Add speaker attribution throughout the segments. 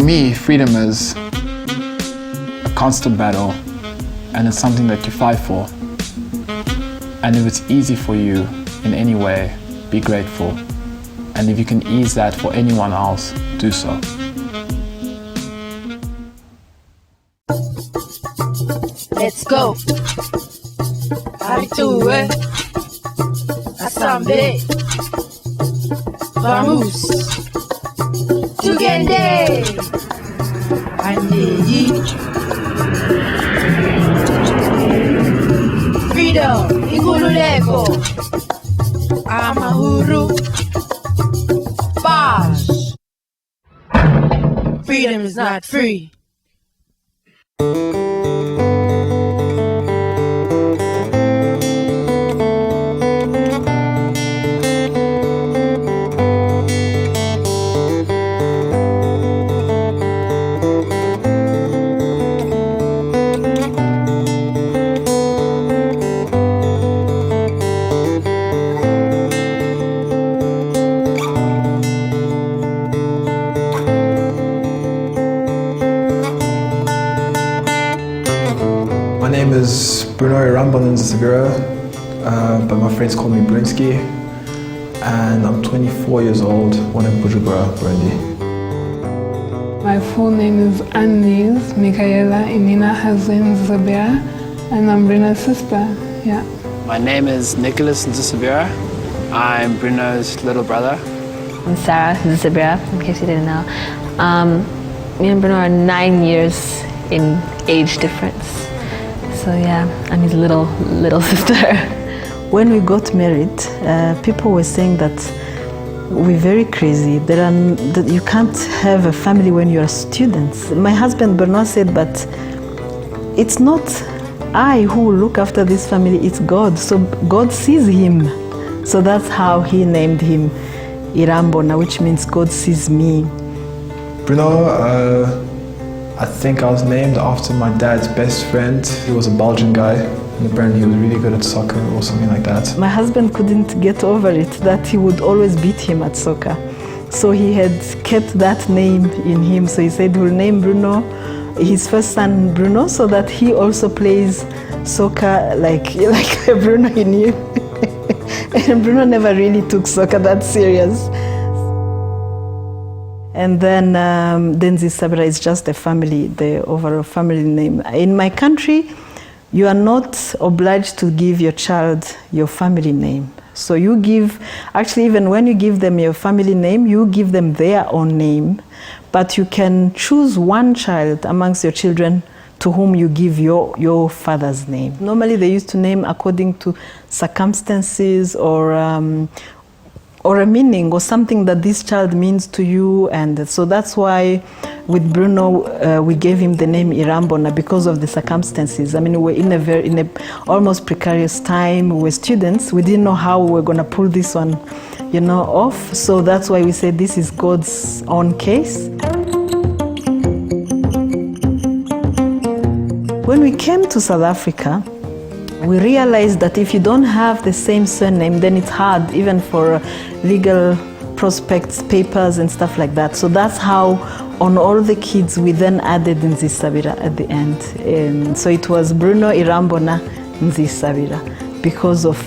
Speaker 1: me, freedom is a constant battle, and it's something that you fight for. And if it's easy for you in any way, be grateful. And if you can ease that for anyone else, do so.
Speaker 2: Let's go. Habitué. Assemblée. Vamos. Tugende. Andeyi. Freedom. Ingululeko. Amahuru. Paz. Freedom is not free.
Speaker 1: My name is Bruno Sabira, but my friends call me Brinsky, and I'm 24 years old, born in Bujumbura, Burundi.
Speaker 3: My full name is Annelise Michaela Inina Hazen Zabira, and I'm Bruno's sister. Yeah.
Speaker 4: My name is Nicholas Zabira. I'm Bruno's little brother.
Speaker 5: I'm Sarah Zabira, in case you didn't know. Me and Bruno are 9 years in age difference. So yeah, I'm his little sister.
Speaker 6: When we got married, people were saying that we're very crazy. That you can't have a family when you're students. My husband Bruno said, but it's not I who will look after this family, it's God. So God sees him. So that's how he named him Irambona, which means God sees me.
Speaker 1: Bruno, I think I was named after my dad's best friend. He was a Belgian guy, and apparently he was really good at soccer or something like that.
Speaker 6: My husband couldn't get over it, that he would always beat him at soccer. So he had kept that name in him. So he said we'll name Bruno, his first son Bruno, so that he also plays soccer like Bruno he knew. And Bruno never really took soccer that serious. And then Sabira is just a family, the overall family name. In my country, you are not obliged to give your child your family name. So you give, actually even when you give them your family name, you give them their own name, but you can choose one child amongst your children to whom you give your father's name. Normally they used to name according to circumstances or a meaning or something that this child means to you, and so that's why with Bruno we gave him the name Irambona because of the circumstances. I mean, we were in a almost precarious time. We were students. We didn't know how we were going to pull this one, off. So that's why we said this is God's own case. When we came to South Africa, we realized that if you don't have the same surname, then it's hard even for legal prospects, papers and stuff like that. So that's how on all the kids we then added Nzisabira at the end. And so it was Bruno Irambona Nzisabira because of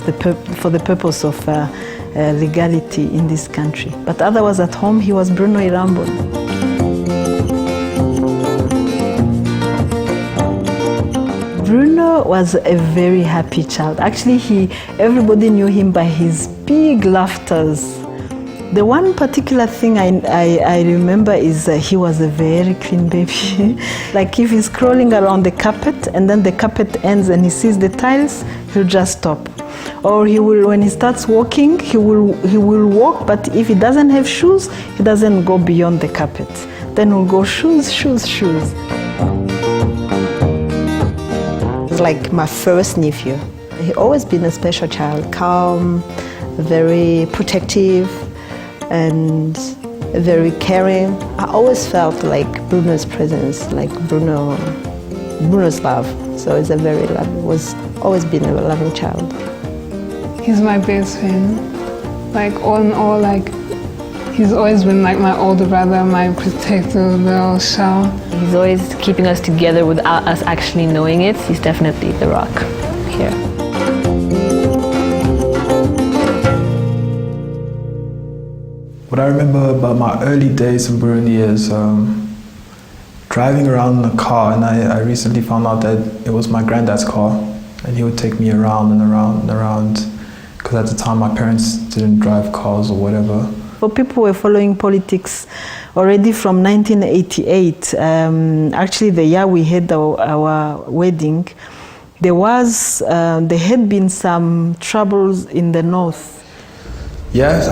Speaker 6: for the purpose of legality in this country. But otherwise at home he was Bruno Irambona. Bruno was a very happy child. Actually, everybody knew him by his big laughters. The one particular thing I remember is he was a very clean baby. Like if he's crawling around the carpet and then the carpet ends and he sees the tiles, he'll just stop. Or when he starts walking, he will walk, but if he doesn't have shoes, he doesn't go beyond the carpet. Then he'll go shoes, shoes, shoes.
Speaker 7: Like my first nephew. He always been a special child, calm, very protective, and very caring. I always felt like Bruno's presence, like Bruno's love. So it's was always been a loving child.
Speaker 3: He's my best friend. Like all in all, like He's always been like my older brother, my protector, little shell.
Speaker 5: He's always keeping us together without us actually knowing it. He's definitely the rock here.
Speaker 1: What I remember about my early days in Burundi is driving around in a car, and I recently found out that it was my granddad's car, and he would take me around and around and around, because at the time my parents didn't drive cars or whatever.
Speaker 6: Well, people were following politics already from 1988. Actually, the year we had our wedding, there had been some troubles in the north.
Speaker 1: Yes,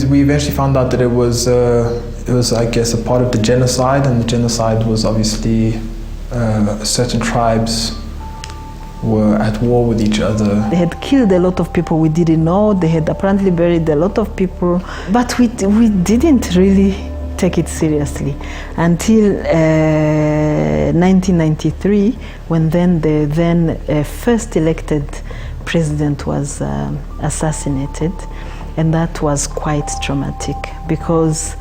Speaker 1: we eventually found out that it was, I guess, a part of the genocide, and the genocide was obviously certain tribes were at war with each other.
Speaker 6: They had killed a lot of people we didn't know. They had apparently buried a lot of people, but we didn't really take it seriously until 1993, when the then first elected president was assassinated. And that was quite traumatic, because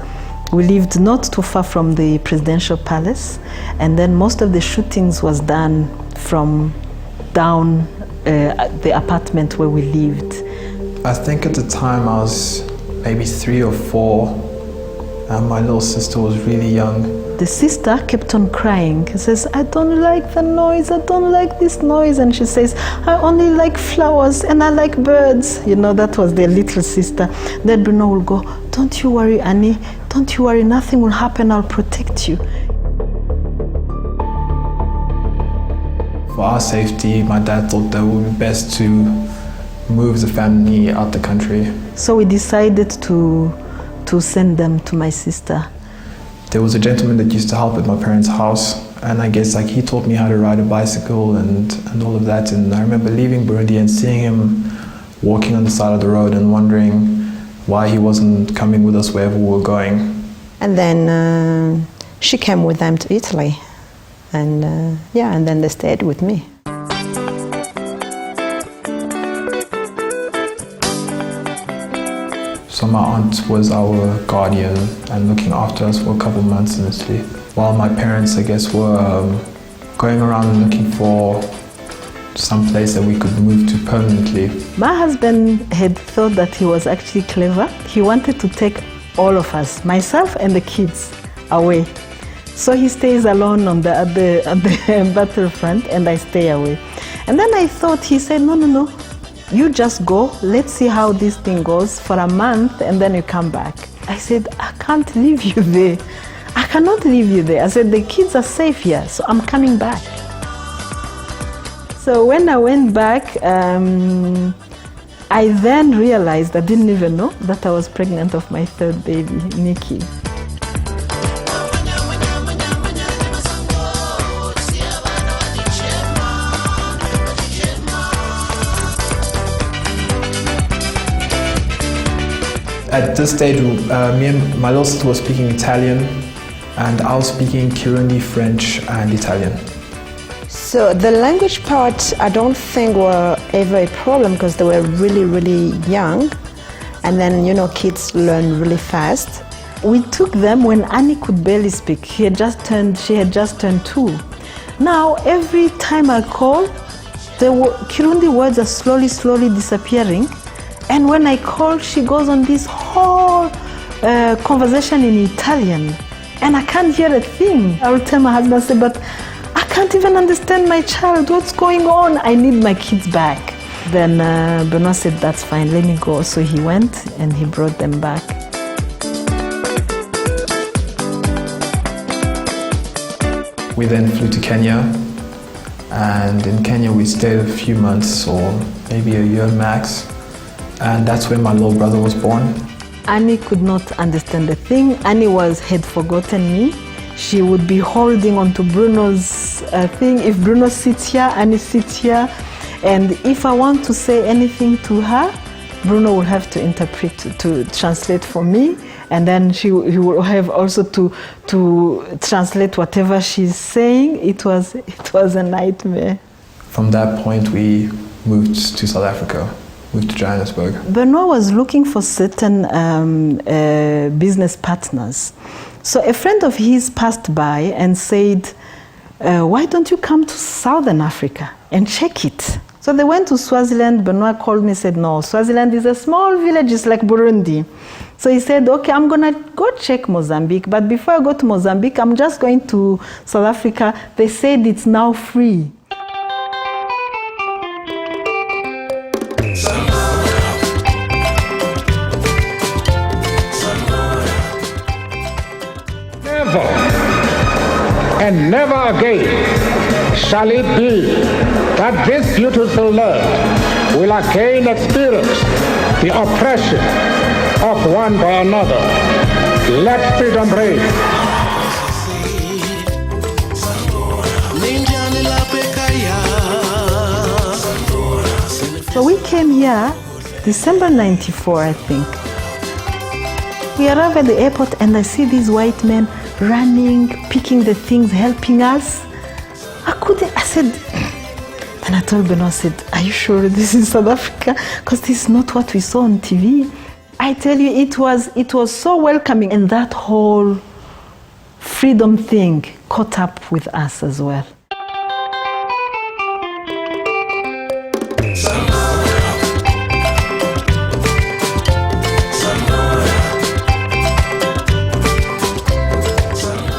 Speaker 6: we lived not too far from the presidential palace, and then most of the shootings was done from down the apartment where we lived.
Speaker 1: I think at the time I was maybe 3 or 4, and my little sister was really young.
Speaker 6: The sister kept on crying. She says, I don't like the noise, I don't like this noise. And she says, I only like flowers and I like birds. You know, that was their little sister. Then Bruno will go, don't you worry, Annie, don't you worry, nothing will happen, I'll protect you.
Speaker 1: For our safety, my dad thought that it would be best to move the family out the country.
Speaker 6: So we decided to send them to my sister.
Speaker 1: There was a gentleman that used to help at my parents' house, and I guess like he taught me how to ride a bicycle and all of that. And I remember leaving Burundi and seeing him walking on the side of the road and wondering why he wasn't coming with us wherever we were going.
Speaker 7: And then she came with them to Italy, and and then they stayed with me.
Speaker 1: So my aunt was our guardian and looking after us for a couple months in Italy, while my parents, I guess, were going around and looking for some place that we could move to permanently.
Speaker 6: My husband had thought that he was actually clever. He wanted to take all of us, myself and the kids, away. So he stays alone on at the battlefront, and I stay away. And then I thought, he said, no, you just go, let's see how this thing goes for a month, and then you come back. I said, I can't leave you there. I cannot leave you there. I said, the kids are safe here, so I'm coming back. So when I went back, I then realized, I didn't even know, that I was pregnant of my third baby, Nikki.
Speaker 1: At this stage, me and my little sister was speaking Italian, and I was speaking Kirundi, French, and Italian.
Speaker 7: So the language part, I don't think were ever a problem, because they were really, really young. And then, kids learn really fast.
Speaker 6: We took them when Annie could barely speak. She had just turned 2. Now, every time I call, the Kirundi words are slowly disappearing. And when I call, she goes on this whole conversation in Italian. And I can't hear a thing. I will tell my husband, I say, but I can't even understand my child. What's going on? I need my kids back. Then Bruno said, that's fine, let me go. So he went and he brought them back.
Speaker 1: We then flew to Kenya, and in Kenya we stayed a few months or maybe a year max. And that's when my little brother was born.
Speaker 6: Annie could not understand a thing. Annie had forgotten me. She would be holding onto Bruno's thing. If Bruno sits here, Annie sits here. And if I want to say anything to her, Bruno will have to interpret, to translate for me. And then he will have also to translate whatever she's saying. It was a nightmare.
Speaker 1: From that point, we moved to South Africa. moved to Johannesburg?
Speaker 6: Bruno was looking for certain business partners. So a friend of his passed by and said, why don't you come to Southern Africa and check it? So they went to Swaziland. Bruno called me and said, no, Swaziland is a small village, it's like Burundi. So he said, okay, I'm gonna go check Mozambique, but before I go to Mozambique, I'm just going to South Africa. They said it's now free.
Speaker 8: Never and never again shall it be that this beautiful land will again experience the oppression of one by another. Let freedom reign.
Speaker 6: So we came here December 94, I think. We arrived at the airport and I see these white men running, picking the things, helping us. I said, then I told Bruno, I said, are you sure this is South Africa? Because this is not what we saw on TV. I tell you, it was so welcoming, and that whole freedom thing caught up with us as well.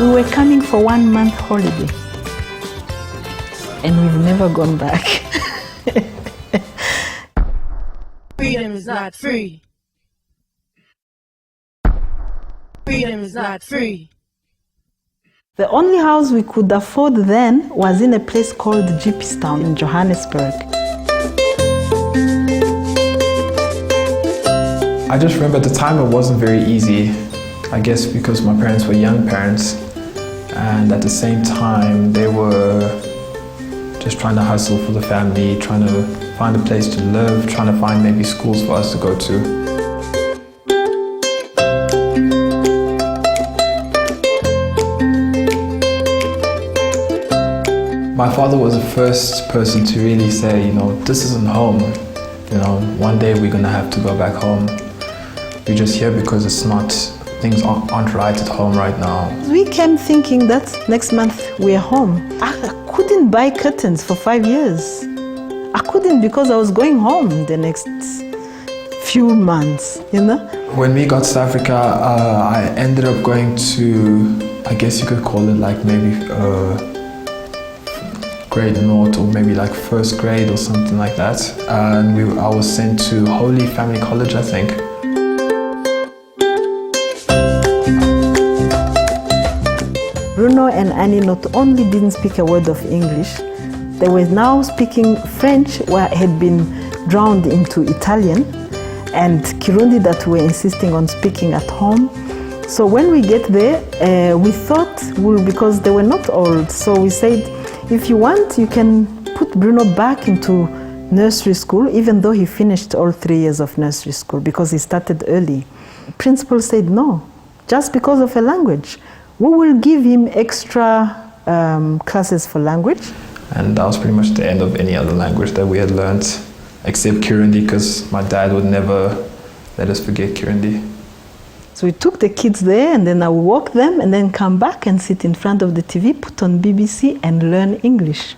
Speaker 6: We were coming for 1 month holiday, and we've never gone back.
Speaker 2: Freedom is not free. Freedom is not free.
Speaker 6: The only house we could afford then was in a place called Jeepistown in Johannesburg.
Speaker 1: I just remember at the time it wasn't very easy, I guess because my parents were young parents, and at the same time they were just trying to hustle for the family, trying to find a place to live, trying to find maybe schools for us to go to. My father was the first person to really say, this isn't home. One day we're gonna have to go back home. We're just here because things aren't right at home right now.
Speaker 6: We came thinking that next month we're home. I couldn't buy curtains for 5 years. I couldn't because I was going home the next few months,
Speaker 1: When we got to South Africa, I ended up going to, I guess you could call it like maybe grade naught or maybe like first grade or something like that. And I was sent to Holy Family College, I think.
Speaker 6: Bruno and Annie not only didn't speak a word of English, they were now speaking French, where had been drowned into Italian, and Kirundi that we were insisting on speaking at home. So when we get there, we thought, because they were not old, so we said, if you want, you can put Bruno back into nursery school, even though he finished all 3 years of nursery school, because he started early. Principal said, no, just because of a language. We will give him extra classes for language.
Speaker 1: And that was pretty much the end of any other language that we had learned, except Kirundi, because my dad would never let us forget Kirundi.
Speaker 6: So we took the kids there, and then I would walk them and then come back and sit in front of the TV, put on BBC and learn English.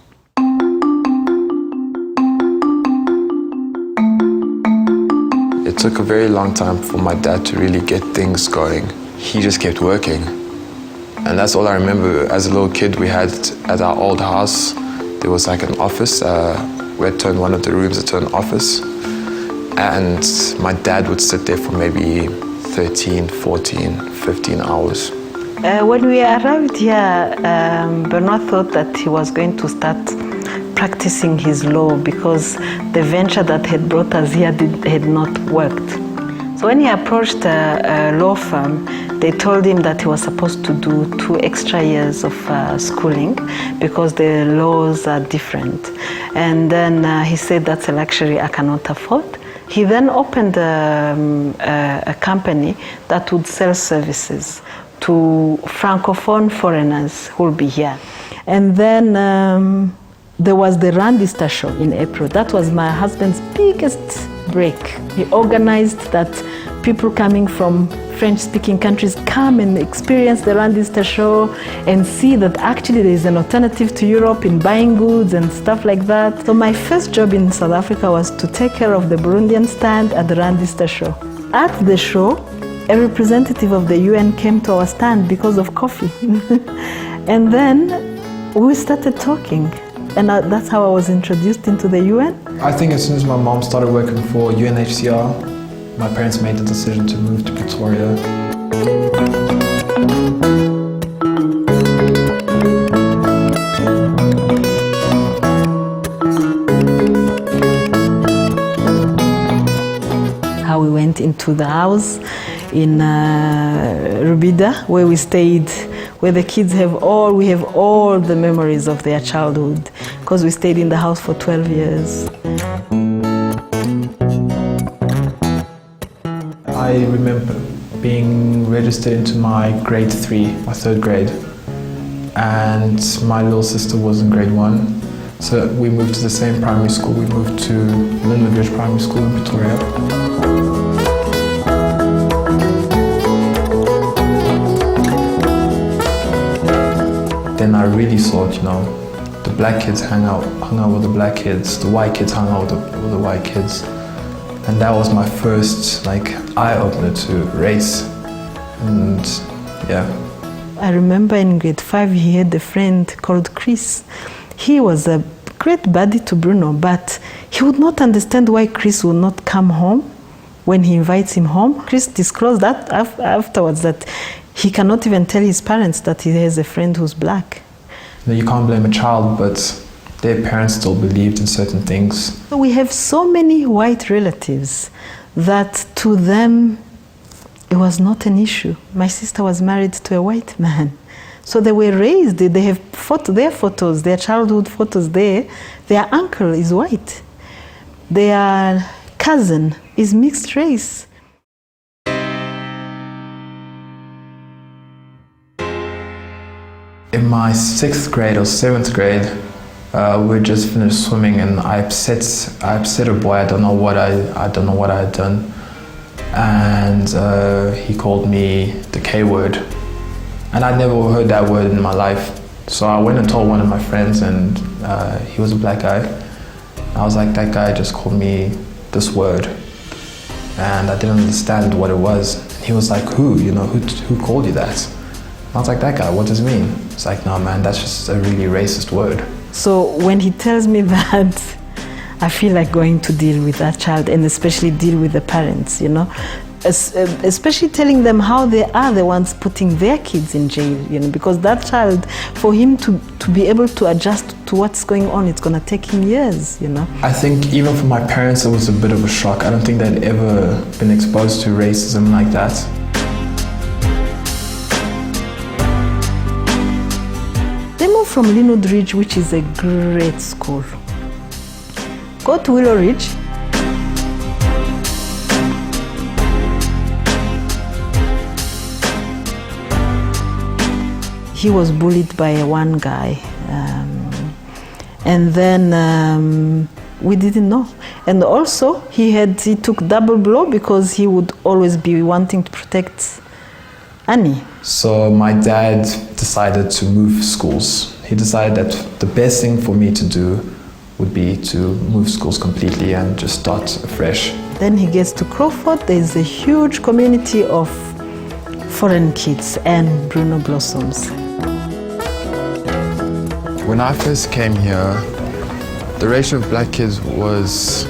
Speaker 9: It took a very long time for my dad to really get things going. He just kept working. And that's all I remember. As a little kid, we had at our old house, there was like an office. We had turned one of the rooms into an office. And my dad would sit there for maybe 13, 14, 15 hours.
Speaker 6: When we arrived here, Bruno thought that he was going to start practicing his law because the venture that had brought us here had not worked. So when he approached a law firm, they told him that he was supposed to do 2 extra years of schooling because the laws are different. And then he said, that's a luxury I cannot afford. He then opened a company that would sell services to Francophone foreigners who will be here. And then there was the Randista show in April. That was my husband's biggest break. He organized that people coming from French-speaking countries come and experience the Rwanda Easter Show and see that actually there is an alternative to Europe in buying goods and stuff like that. So my first job in South Africa was to take care of the Burundian stand at the Rwanda Easter Show. At the show, a representative of the UN came to our stand because of coffee. And then we started talking. And that's how I was introduced into the UN.
Speaker 1: I think as soon as my mom started working for UNHCR, my parents made the decision to move to Pretoria.
Speaker 6: How we went into the house in Rubida, where we stayed, where the kids we have all the memories of their childhood, because we stayed in the house for 12 years.
Speaker 1: I remember being registered into my grade 3, my 3rd grade, and my little sister was in grade 1. So we moved to the same primary school. We moved to Lindenbridge Primary School in Pretoria. Then I really thought, the black kids hung out with the black kids, the white kids hung out with the white kids. And that was my first eye-opener to race. And yeah.
Speaker 6: I remember in grade 5 he had a friend called Chris. He was a great buddy to Bruno, but he would not understand why Chris would not come home when he invites him home. Chris disclosed that afterwards, that he cannot even tell his parents that he has a friend who's black.
Speaker 1: You can't blame a child, but their parents still believed in certain things.
Speaker 6: We have so many white relatives that to them it was not an issue. My sister was married to a white man. So they were raised, they have their photos, their childhood photos there. Their uncle is white. Their cousin is mixed race.
Speaker 1: In my 6th grade or 7th grade, we just finished swimming, and I upset a boy. I don't know what I had done, and he called me the K word, and I'd never heard that word in my life. So I went and told one of my friends, and he was a black guy. I was like, that guy just called me this word, and I didn't understand what it was. And he was like, who called you that? I was like, that guy, what does it mean? It's like, no man, that's just a really racist word.
Speaker 6: So when he tells me that, I feel like going to deal with that child, and especially deal with the parents, especially telling them how they are the ones putting their kids in jail, because that child, for him to be able to adjust to what's going on, it's going to take him years,
Speaker 1: I think even for my parents, it was a bit of a shock. I don't think they'd ever been exposed to racism like that.
Speaker 6: From Linwood Ridge, which is a great school. Go to Willow Ridge. He was bullied by one guy, and then we didn't know. And also he took double blow because he would always be wanting to protect Annie.
Speaker 1: So my dad decided to move schools. He decided that the best thing for me to do would be to move schools completely and just start afresh.
Speaker 6: Then he gets to Crawford. There's a huge community of foreign kids, and Bruno blossoms.
Speaker 9: When I first came here, the ratio of black kids was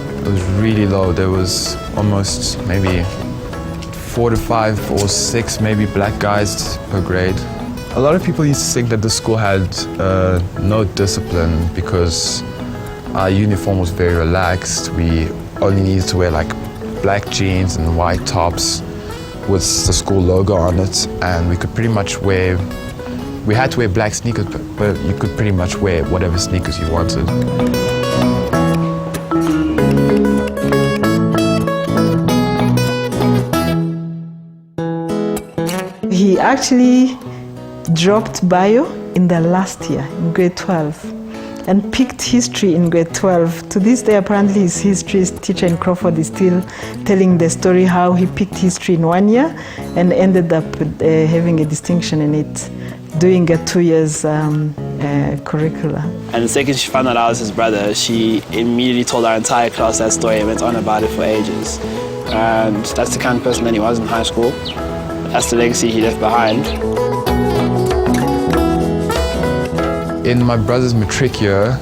Speaker 9: really low. There was almost maybe 4 to 5 or 6 maybe black guys per grade. A lot of people used to think that the school had no discipline because our uniform was very relaxed. We only needed to wear black jeans and white tops with the school logo on it, and we had to wear black sneakers, but you could pretty much wear whatever sneakers you wanted.
Speaker 6: He actually dropped bio in the last year, in grade 12. and picked history in grade 12. To this day, apparently his history teacher in Crawford is still telling the story how he picked history in 1 year and ended up having a distinction in it, doing a 2 years curricula.
Speaker 4: And the second she found out I was his brother, she immediately told our entire class that story and went on about it for ages. And that's the kind of person that he was in high school. That's the legacy he left behind.
Speaker 9: In my brother's matric year,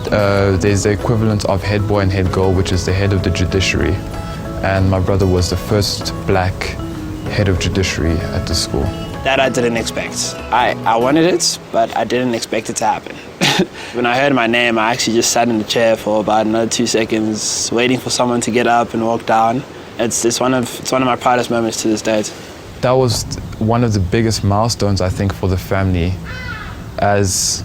Speaker 9: there's the equivalent of head boy and head girl, which is the head of the judiciary. And my brother was the first black head of judiciary at the school.
Speaker 4: That I didn't expect. I wanted it, but I didn't expect it to happen. When I heard my name, I actually just sat in the chair for about another 2 seconds, waiting for someone to get up and walk down. It's one of my proudest moments to this date.
Speaker 9: That was one of the biggest milestones, I think, for the family. As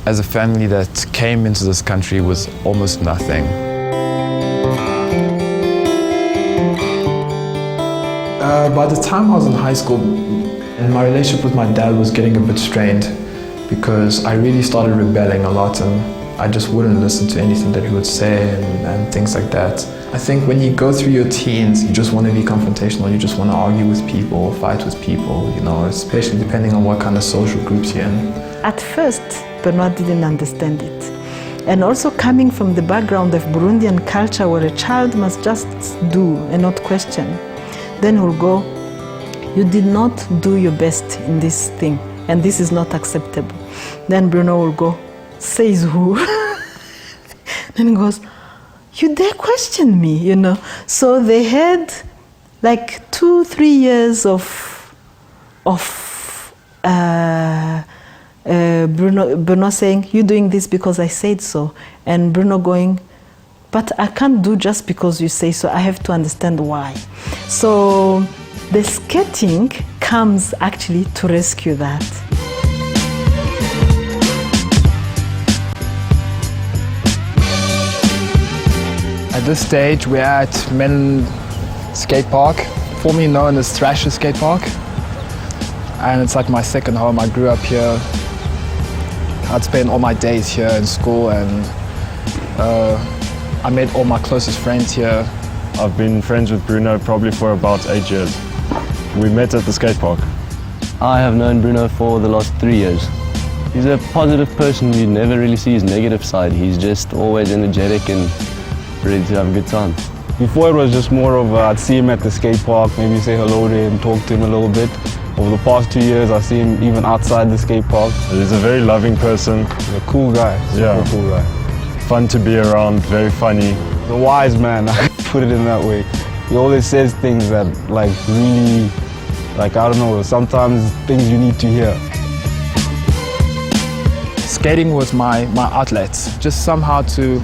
Speaker 9: a family that came into this country with almost nothing.
Speaker 1: By the time I was in high school, and my relationship with my dad was getting a bit strained because I really started rebelling a lot and I just wouldn't listen to anything that he would say and things like that. I think when you go through your teens, you just want to be confrontational, you just want to argue with people, fight with people, you know, especially depending on what kind of social groups you're in.
Speaker 6: At first, Bernard didn't understand it. And also coming from the background of Burundian culture where a child must just do and not question. Then he'll go, you did not do your best in this thing, and this is not acceptable. Then Bruno will go, says who? Then he goes, you dare question me, you know. So they had like 2-3 years of Bruno saying, you're doing this because I said so. And Bruno going, but I can't do just because you say so, I have to understand why. So the skating comes actually to rescue that.
Speaker 1: At this stage, we're at Men Skate Park, formerly known as Thrasher Skate Park. And it's like my second home. I grew up here. I'd spend all my days here in school and I made all my closest friends here.
Speaker 10: I've been friends with Bruno probably for about 8 years. We met at the skate park.
Speaker 11: I have known Bruno for the last 3 years. He's a positive person. You never really see his negative side. He's just always energetic and ready to have a good time.
Speaker 10: Before it was just more of I'd see him at the skate park, maybe say hello to him, talk to him a little bit. Over the past 2 years, I see him even outside the skate park. He's a very loving person.
Speaker 11: He's a cool guy.
Speaker 10: Yeah.
Speaker 11: Cool guy.
Speaker 10: Fun to be around, very funny.
Speaker 11: The wise man, I put it in that way. He always says things that like really, like I don't know, sometimes things you need to hear.
Speaker 1: Skating was my outlet, just somehow to,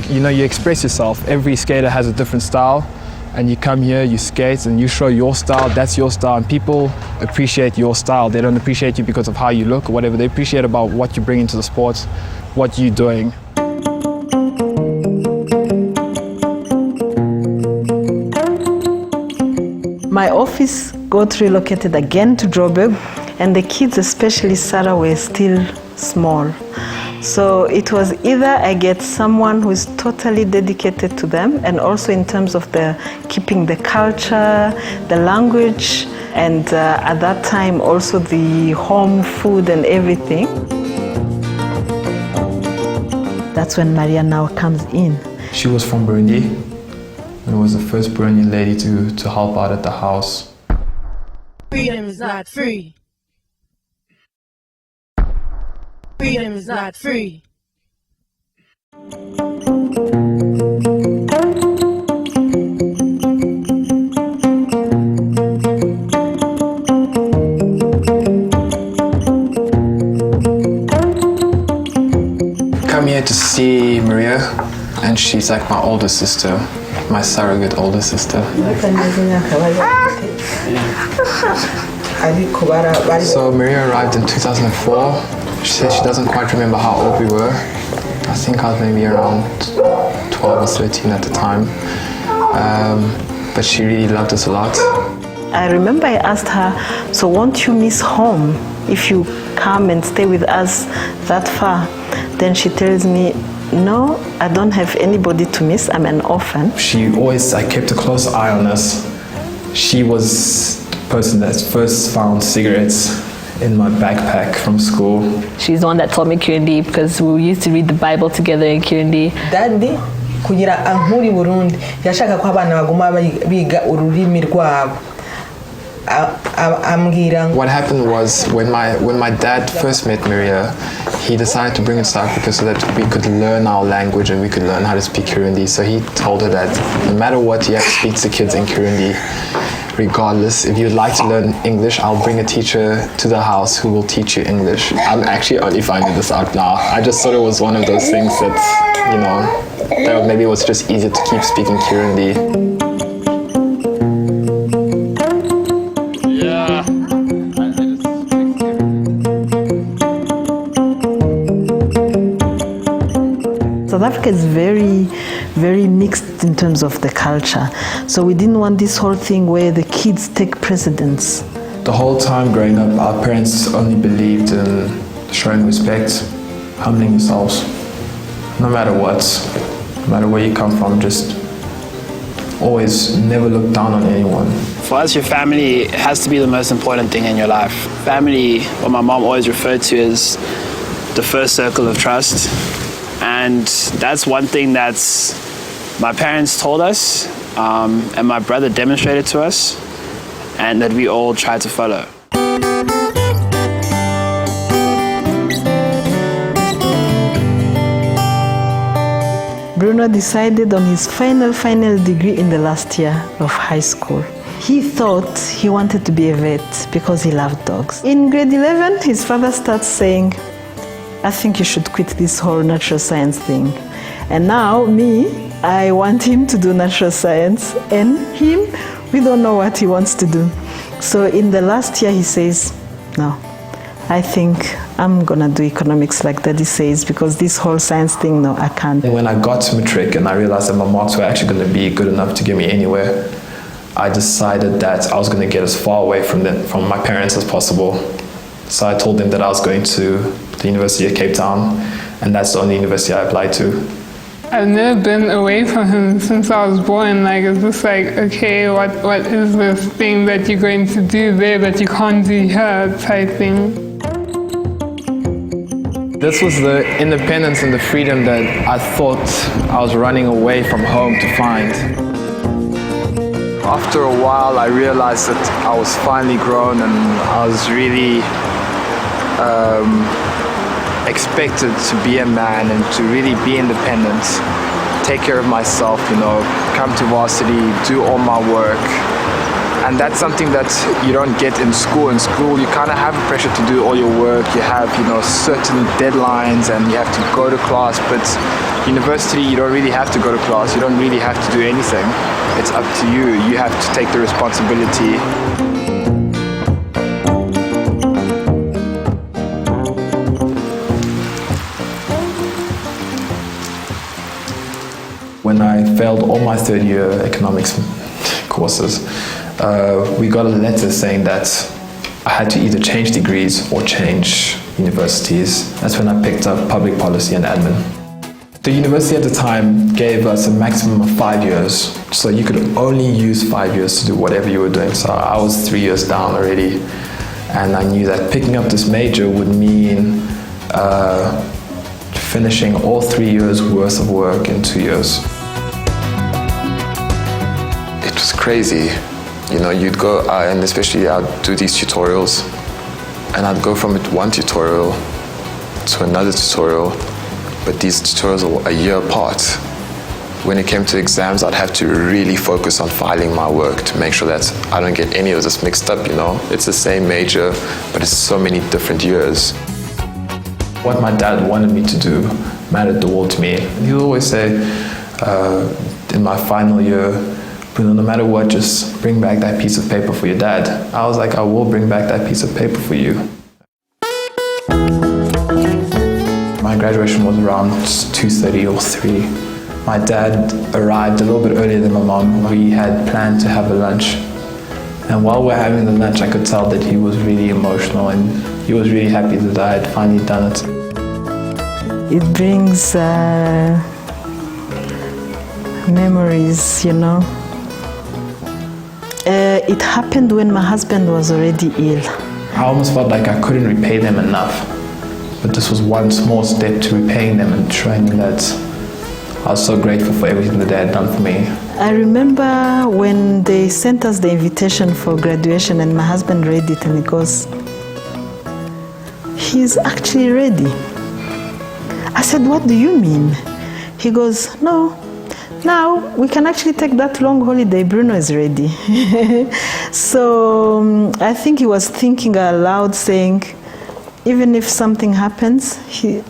Speaker 1: you know, you express yourself. Every skater has a different style and you come here, you skate and you show your style, that's your style, and people appreciate your style. They don't appreciate you because of how you look or whatever. They appreciate about what you bring into the sport, what you're doing.
Speaker 6: My office got relocated again to Joburg, and the kids, especially Sarah, were still small. So it was either I get someone who is totally dedicated to them, and also in terms of the keeping the culture, the language, and at that time also the home food and everything. That's when Maria now comes in.
Speaker 1: She was from Burundi and was the first Burundian lady to help out at the house.
Speaker 2: Freedom is not free. Freedom is not free.
Speaker 1: Come here to see Maria, and she's like my older sister, my surrogate older sister. So Maria arrived in 2004. She said she doesn't quite remember how old we were. I think I was maybe around 12 or 13 at the time. But she really loved us a lot.
Speaker 6: I remember I asked her, so won't you miss home? if you come and stay with us that far? Then she tells me, no, I don't have anybody to miss. I'm an orphan.
Speaker 1: I kept a close eye on us. She was the person that first found cigarettes in my backpack from school.
Speaker 5: She's the one that taught me Kirundi because we used to read the Bible together in Kirundi.
Speaker 2: Daddy, kugira ankuri Burundi, yashaka ko abana baguma biga ururimi rwabo.
Speaker 9: What happened was when my dad first met Maria, he decided to bring us to Africa so that we could learn our language and we could learn how to speak Kirundi. So he told her that no matter what, you have to speak to kids in Kirundi. Regardless, if you'd like to learn English, I'll bring a teacher to the house who will teach you English. I'm actually only finding this out now. I just thought it was one of those things that, that maybe it was just easier to keep speaking Kirundi.
Speaker 6: South Africa is very, very mixed in terms of the culture. So we didn't want this whole thing where the kids take precedence.
Speaker 1: The whole time growing up, our parents only believed in showing respect, humbling yourselves, no matter what, no matter where you come from, just always never look down on anyone.
Speaker 4: For us, your family has to be the most important thing in your life. Family, what my mom always referred to as the first circle of trust. And that's one thing that's my parents told us and my brother demonstrated to us and that we all try to follow.
Speaker 6: Bruno decided on his final degree in the last year of high school. He thought he wanted to be a vet because he loved dogs. In grade 11, his father starts saying, I think you should quit this whole natural science thing. And now, I want him to do natural science, and him, we don't know what he wants to do. So in the last year, he says, no, I think I'm gonna do economics like Daddy says, because this whole science thing, no, I can't.
Speaker 1: And when I got to matric and I realized that my marks were actually gonna be good enough to get me anywhere, I decided that I was gonna get as far away from my parents as possible. So I told them that I was going to the University of Cape Town, and that's the only university I applied to.
Speaker 3: I've never been away from him since I was born. It's just okay, what is this thing that you're going to do there that you can't do here type thing.
Speaker 1: This was the independence and the freedom that I thought I was running away from home to find. After a while, I realized that I was finally grown and I was really expected to be a man and to really be independent, take care of myself, come to varsity, do all my work. And that's something that you don't get in school. In school, you kind of have pressure to do all your work. You have, certain deadlines and you have to go to class. But university, you don't really have to go to class. You don't really have to do anything. It's up to you. You have to take the responsibility. When I failed all my third year economics courses, we got a letter saying that I had to either change degrees or change universities. That's when I picked up public policy and admin. The university at the time gave us a maximum of 5 years, so you could only use 5 years to do whatever you were doing. So I was 3 years down already, and I knew that picking up this major would mean finishing all 3 years worth of work in 2 years.
Speaker 9: It was crazy. You'd go, and especially I'd do these tutorials, and I'd go from one tutorial to another tutorial, but these tutorials are a year apart. When it came to exams, I'd have to really focus on filing my work to make sure that I don't get any of this mixed up, It's the same major, but it's so many different years.
Speaker 1: What my dad wanted me to do mattered the world to me. He would always say, in my final year, Bruno, no matter what, just bring back that piece of paper for your dad. I was like, I will bring back that piece of paper for you. My graduation was around 2:30 or 3. My dad arrived a little bit earlier than my mom. We had planned to have a lunch, And while we're having the lunch, I could tell that he was really emotional and he was really happy that I had finally done it.
Speaker 6: It brings memories, you know. It happened when my husband was already ill.
Speaker 1: I almost felt like I couldn't repay them enough. But this was one small step to repaying them and showing them that I was so grateful for everything that they had done for me.
Speaker 6: I remember when they sent us the invitation for graduation and my husband read it and he goes, "He's actually ready." I said, "What do you mean?" He goes, "No, now we can actually take that long holiday. Bruno is ready." So I think he was thinking aloud, saying, even if something happens, he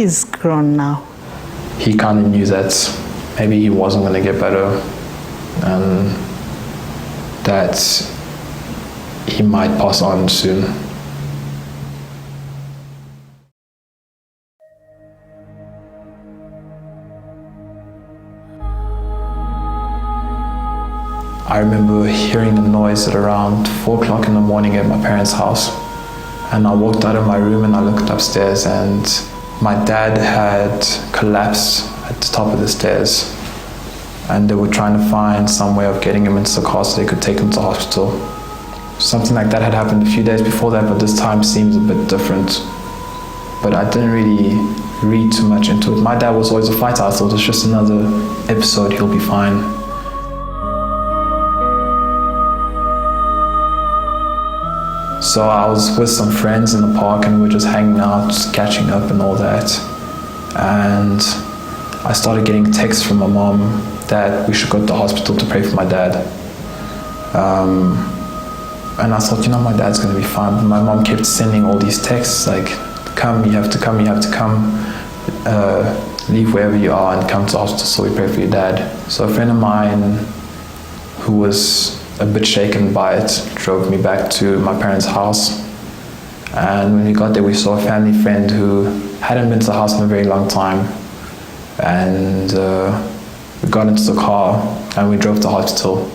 Speaker 6: is grown now.
Speaker 1: He kind of knew that maybe he wasn't going to get better and that he might pass on soon. I remember hearing a noise at around 4 o'clock in the morning at my parents' house. And I walked out of my room and I looked upstairs and my dad had collapsed at the top of the stairs. And they were trying to find some way of getting him into the car so they could take him to hospital. Something like that had happened a few days before that, but this time seems a bit different. But I didn't really read too much into it. My dad was always a fighter. I thought it's just another episode, he'll be fine. So I was with some friends in the park and we were just hanging out, catching up and all that. And I started getting texts from my mom that we should go to the hospital to pray for my dad. And I thought, you know, my dad's gonna be fine. But my mom kept sending all these texts like, come, you have to come, you have to come. Leave wherever you are and come to the hospital so we pray for your dad. So a friend of mine who was a bit shaken by it drove me back to my parents' house. And when we got there, we saw a family friend who hadn't been to the house in a very long time. And we got into the car and we drove to the hospital.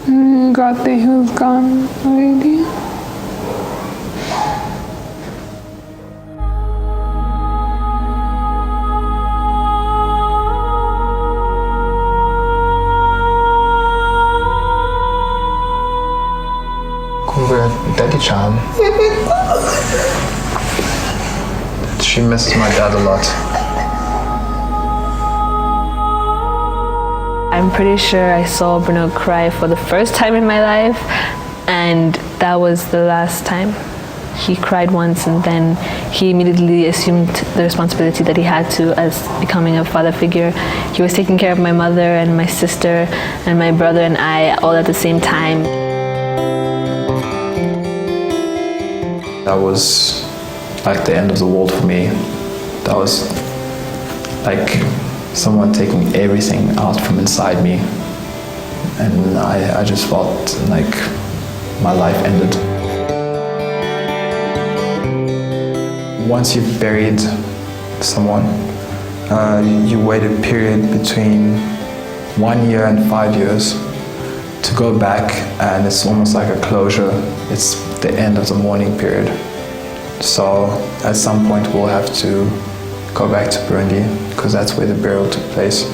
Speaker 3: When we got there, he was gone already.
Speaker 1: Daddy Chan. She misses my dad a lot.
Speaker 5: I'm pretty sure I saw Bruno cry for the first time in my life, and that was the last time. He cried once and then he immediately assumed the responsibility that he had to as becoming a father figure. He was taking care of my mother and my sister and my brother and I all at the same time.
Speaker 1: That was like the end of the world for me. That was like someone taking everything out from inside me. And I just felt like my life ended. Once you've buried someone, you wait a period between 1 year and 5 years to go back, and it's almost like a closure. It's the end of the mourning period. So at some point we'll have to go back to Burundi because that's where the burial took place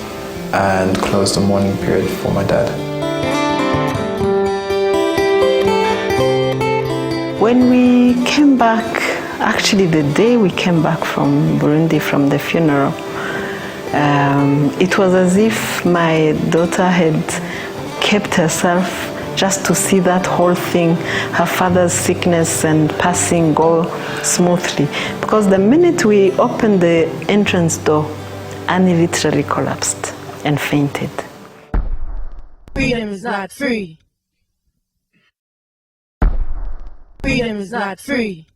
Speaker 1: and close the mourning period for my dad.
Speaker 6: When we came back, actually the day we came back from Burundi from the funeral, it was as if my daughter had kept herself just to see that whole thing, her father's sickness and passing go smoothly. Because the minute we opened the entrance door, Annie literally collapsed and fainted.
Speaker 12: Freedom is not free. Freedom is not free.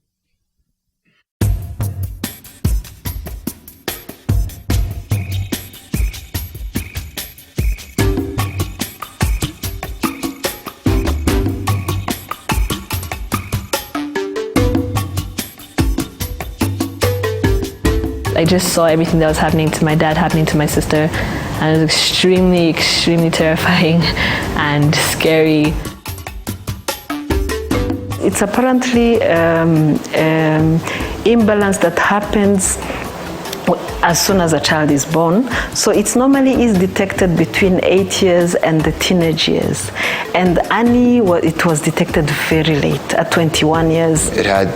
Speaker 5: I just saw everything that was happening to my dad, happening to my sister, and it was extremely, extremely terrifying and scary.
Speaker 6: It's apparently imbalance that happens as soon as a child is born. So it normally is detected between 8 years and the teenage years. And Annie, it was detected very late, at 21 years.
Speaker 9: It had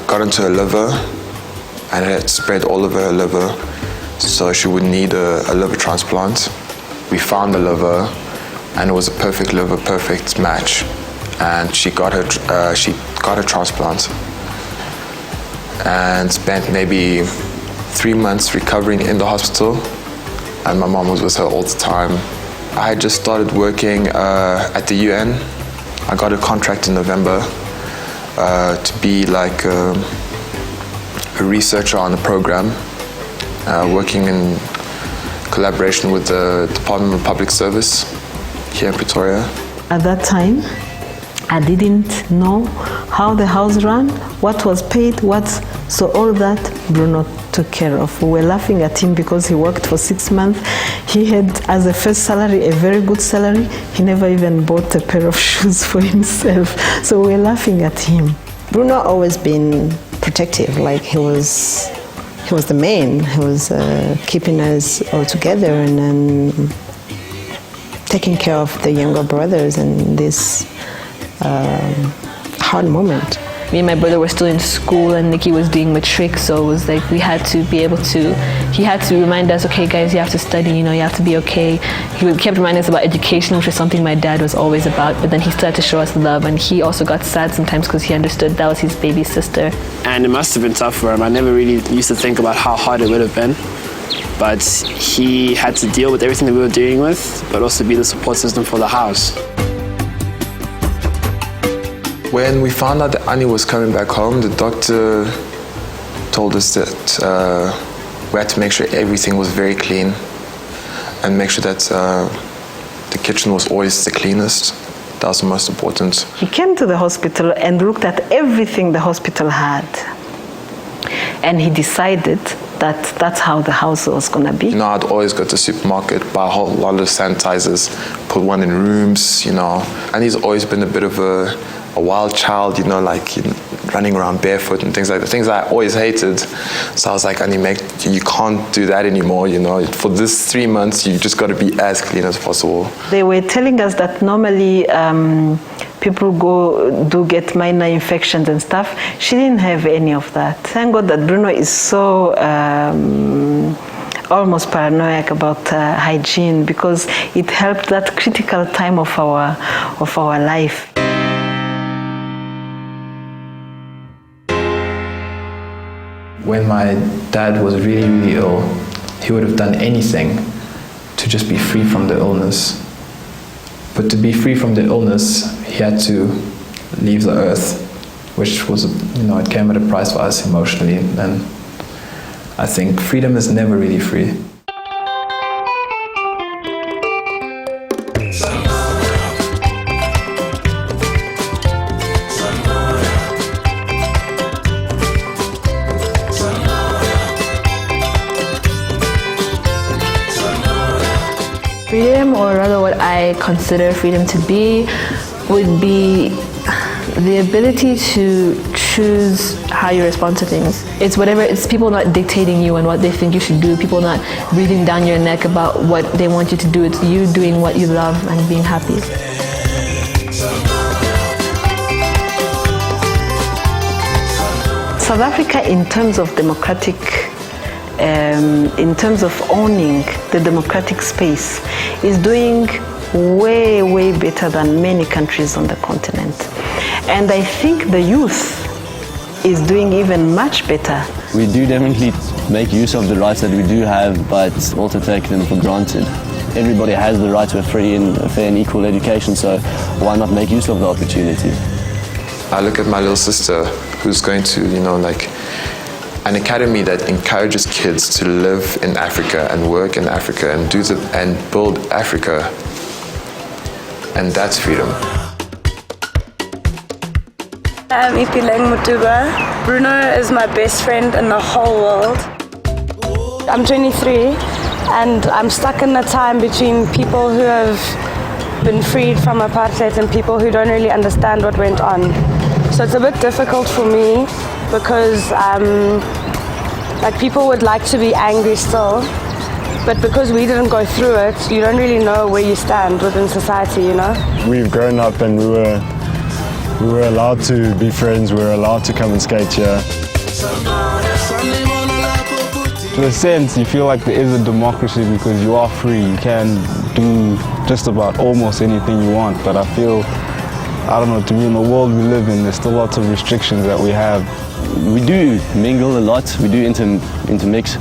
Speaker 9: got into her liver and it had spread all over her liver. So she would need a liver transplant. We found the liver and it was a perfect liver, perfect match. And she got her transplant and spent maybe 3 months recovering in the hospital, and my mom was with her all the time. I had just started working at the UN. I got a contract in November to be like a researcher on the program, working in collaboration with the Department of Public Service here in Pretoria.
Speaker 6: At that time, I didn't know how the house ran, what was paid, so all that Bruno took care of. We were laughing at him because he worked for 6 months. He had, as a first salary, a very good salary. He never even bought a pair of shoes for himself. So we were laughing at him.
Speaker 7: Bruno always been protective, like he was the man. He was keeping us all together and then taking care of the younger brothers in this hard moment.
Speaker 5: Me and my brother were still in school and Nikki was doing matric, so it was like he had to remind us, okay guys, you have to study, you have to be okay. He kept reminding us about education, which was something my dad was always about, but then he started to show us love, and he also got sad sometimes because he understood that was his baby sister.
Speaker 4: And it must have been tough for him. I never really used to think about how hard it would have been, but he had to deal with everything that we were dealing with, but also be the support system for the house.
Speaker 9: When we found out that Annie was coming back home, the doctor told us that we had to make sure everything was very clean and make sure that the kitchen was always the cleanest. That was the most important.
Speaker 6: He came to the hospital and looked at everything the hospital had. And he decided that that's how the house was going to be.
Speaker 9: I'd always go to the supermarket, buy a whole lot of sanitizers, put one in rooms, And he's always been a bit of a wild child, like running around barefoot and things like that, things I always hated. So I was like, Annie, you can't do that anymore, For this 3 months, you just got to be as clean as possible.
Speaker 6: They were telling us that normally people do get minor infections and stuff. She didn't have any of that. Thank God that Bruno is so almost paranoid about hygiene, because it helped that critical time of our life.
Speaker 1: When my dad was really, really ill, he would have done anything to just be free from the illness. But to be free from the illness, he had to leave the earth, which was, it came at a price for us emotionally. And I think freedom is never really free.
Speaker 5: Freedom, or rather what I consider freedom to be, would be the ability to choose how you respond to things. It's people not dictating you and what they think you should do, people not breathing down your neck about what they want you to do. It's you doing what you love and being happy.
Speaker 6: South Africa, in terms of democratic, in terms of owning the democratic space, is doing way, way better than many countries on the continent. And I think the youth is doing even much better.
Speaker 11: We do definitely make use of the rights that we do have, but also take them for granted. Everybody has the right to a free and fair and equal education, so why not make use of the opportunity?
Speaker 9: I look at my little sister who's going to, an academy that encourages kids to live in Africa and work in Africa and and build Africa, and that's freedom.
Speaker 13: I'm Ipileng Mutuba. Bruno is my best friend in the whole world. I'm 23 and I'm stuck in the time between people who have been freed from apartheid and people who don't really understand what went on. So it's a bit difficult for me because like people would like to be angry still, but because we didn't go through it, you don't really know where you stand within society, you know?
Speaker 10: We've grown up and we were allowed to be friends, we were allowed to come and skate here. In a sense, you feel like there is a democracy because you are free. You can do just about almost anything you want, but I feel, I don't know, to me, in the world we live in, there's still lots of restrictions that we have.
Speaker 11: We do mingle a lot, we do intermix,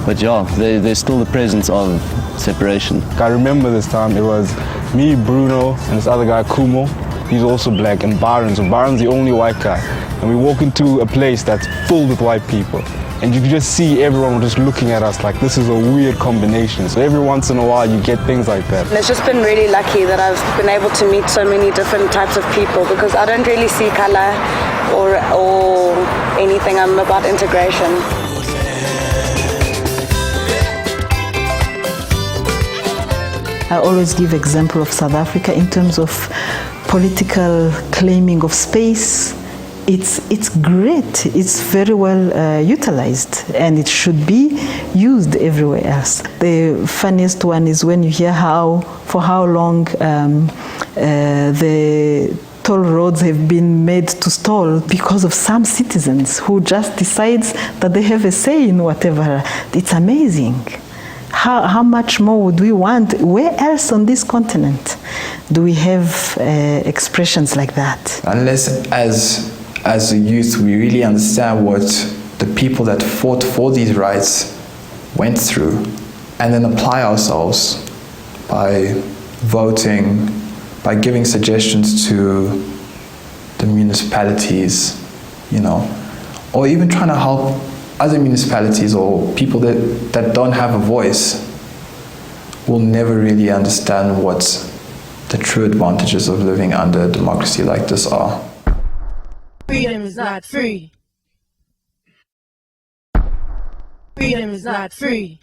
Speaker 11: but yeah, there's still the presence of separation.
Speaker 10: I remember this time, it was me, Bruno, and this other guy, Kumo. He's also black, and Byron. So Byron's the only white guy. And we walk into a place that's filled with white people. And you can just see everyone just looking at us like this is a weird combination. So every once in a while you get things like that.
Speaker 13: And it's just been really lucky that I've been able to meet so many different types of people because I don't really see color or anything. I'm about integration.
Speaker 6: I always give example of South Africa in terms of political claiming of space. It's great, it's very well utilized, and it should be used everywhere else. The funniest one is when you hear for how long the toll roads have been made to stall because of some citizens who just decides that they have a say in whatever. It's amazing. How much more would we want? Where else on this continent do we have expressions like that?
Speaker 1: Unless as a youth we really understand what the people that fought for these rights went through, and then apply ourselves by voting, by giving suggestions to the municipalities, you know, or even trying to help other municipalities or people that don't have a voice, will never really understand what the true advantages of living under a democracy like this are.
Speaker 12: Freedom is not free. Freedom is not free.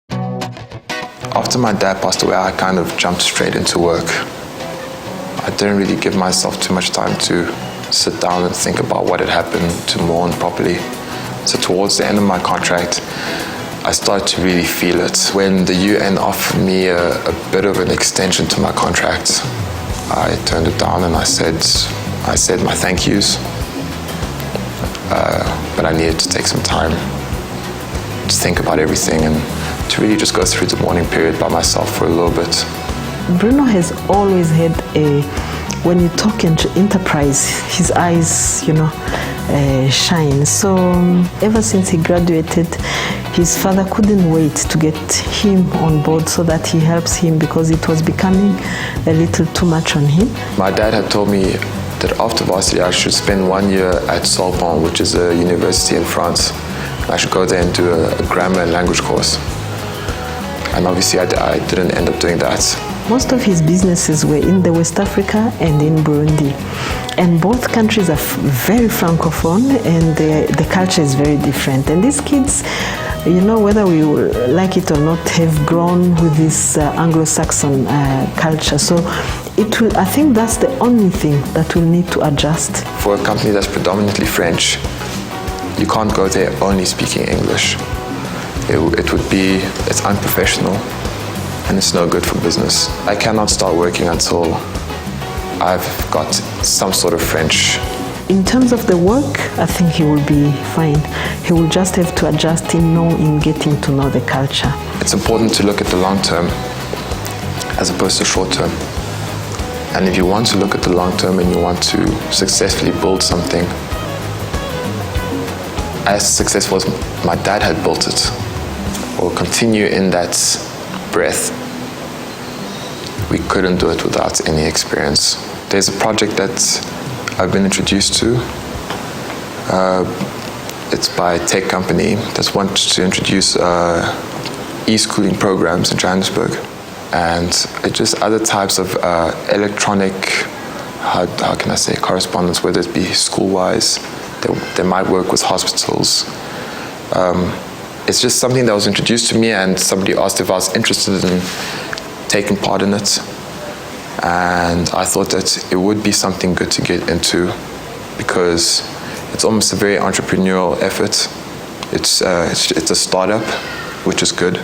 Speaker 9: After my dad passed away, I kind of jumped straight into work. I didn't really give myself too much time to sit down and think about what had happened, to mourn properly. So towards the end of my contract, I started to really feel it. When the UN offered me a bit of an extension to my contract, I turned it down and I said my thank yous. But I needed to take some time to think about everything and to really just go through the mourning period by myself for a little bit.
Speaker 6: Bruno has always had when you talk into enterprise, his eyes, you know, shine. So ever since he graduated, his father couldn't wait to get him on board so that he helps him because it was becoming a little too much on him.
Speaker 9: My dad had told me that after varsity I should spend 1 year at Sorbonne, which is a university in France. I should go there and do a grammar and language course. And obviously I didn't end up doing that.
Speaker 6: Most of his businesses were in the West Africa and in Burundi. And both countries are very francophone and the culture is very different. And these kids, you know, whether we like it or not, have grown with this Anglo-Saxon culture. So I think that's the only thing that we'll need to adjust.
Speaker 9: For a company that's predominantly French, you can't go there only speaking English. It's unprofessional and it's no good for business. I cannot start working until I've got some sort of French.
Speaker 6: In terms of the work, I think he will be fine. He will just have to adjust in getting to know the culture.
Speaker 9: It's important to look at the long term as opposed to short term. And if you want to look at the long term and you want to successfully build something as successful as my dad had built it, or continue in that breath, we couldn't do it without any experience. There's a project that I've been introduced to. It's by a tech company that wants to introduce e-schooling programs in Johannesburg. And it's just other types of electronic, how can I say, correspondence, whether it be school-wise, they might work with hospitals. It's just something that was introduced to me, and somebody asked if I was interested in taking part in it. And I thought that it would be something good to get into, because it's almost a very entrepreneurial effort. It's a startup, which is good.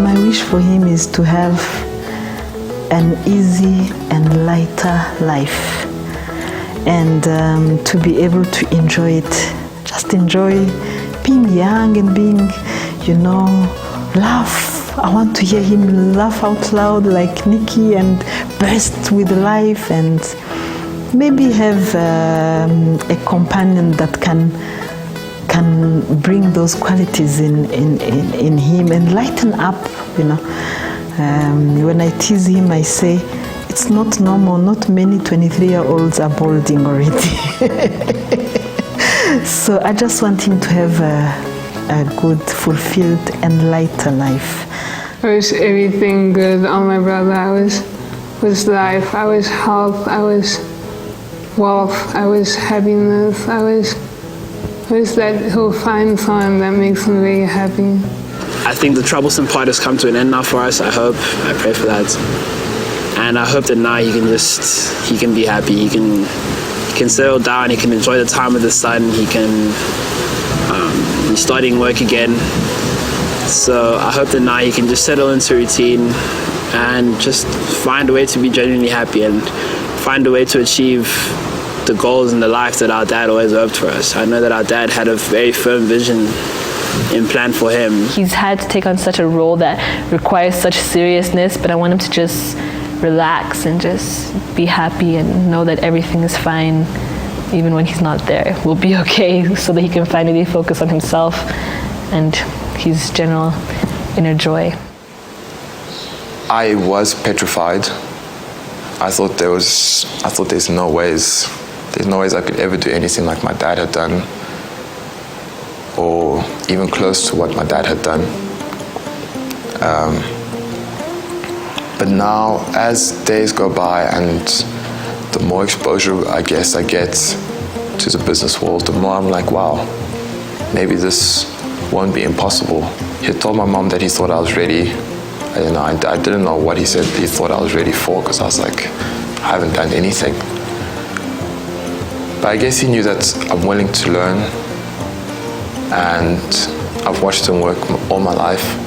Speaker 6: My wish for him is to have an easy and lighter life, and to be able to enjoy it. Just enjoy being young and being, laugh. I want to hear him laugh out loud like Nikki and burst with life, and maybe have a companion that can bring those qualities in him and lighten up, When I tease him, I say, it's not normal, not many 23-year-olds are balding already. So I just want him to have a good, fulfilled and lighter life.
Speaker 3: I wish everything good on my brother. I wish life, I wish health, I wish wealth, I wish happiness, I wish that he'll find someone that makes him very happy.
Speaker 4: I think the troublesome part has come to an end now for us. I pray for that. And I hope that now he can be happy. He can settle down, he can enjoy the time with his son, he can be starting work again. So I hope that now he can just settle into routine and just find a way to be genuinely happy and find a way to achieve the goals in the life that our dad always hoped for us. I know that our dad had a very firm vision in plan for him.
Speaker 5: He's had to take on such a role that requires such seriousness, but I want him to just relax and just be happy and know that everything is fine, even when he's not there. We'll be okay, so that he can finally focus on himself and his general inner joy.
Speaker 9: I was petrified. I thought there's no ways I could ever do anything like my dad had done, or even close to what my dad had done. But now, as days go by and the more exposure I guess I get to the business world, the more I'm like, wow, maybe this won't be impossible. He told my mom that he thought I was ready. I didn't know what he said he thought I was ready for, because I was like, I haven't done anything. But I guess he knew that I'm willing to learn, and I've watched him work all my life.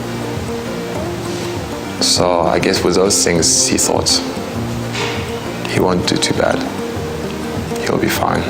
Speaker 9: So I guess with those things, he thought he won't do too bad. He'll be fine.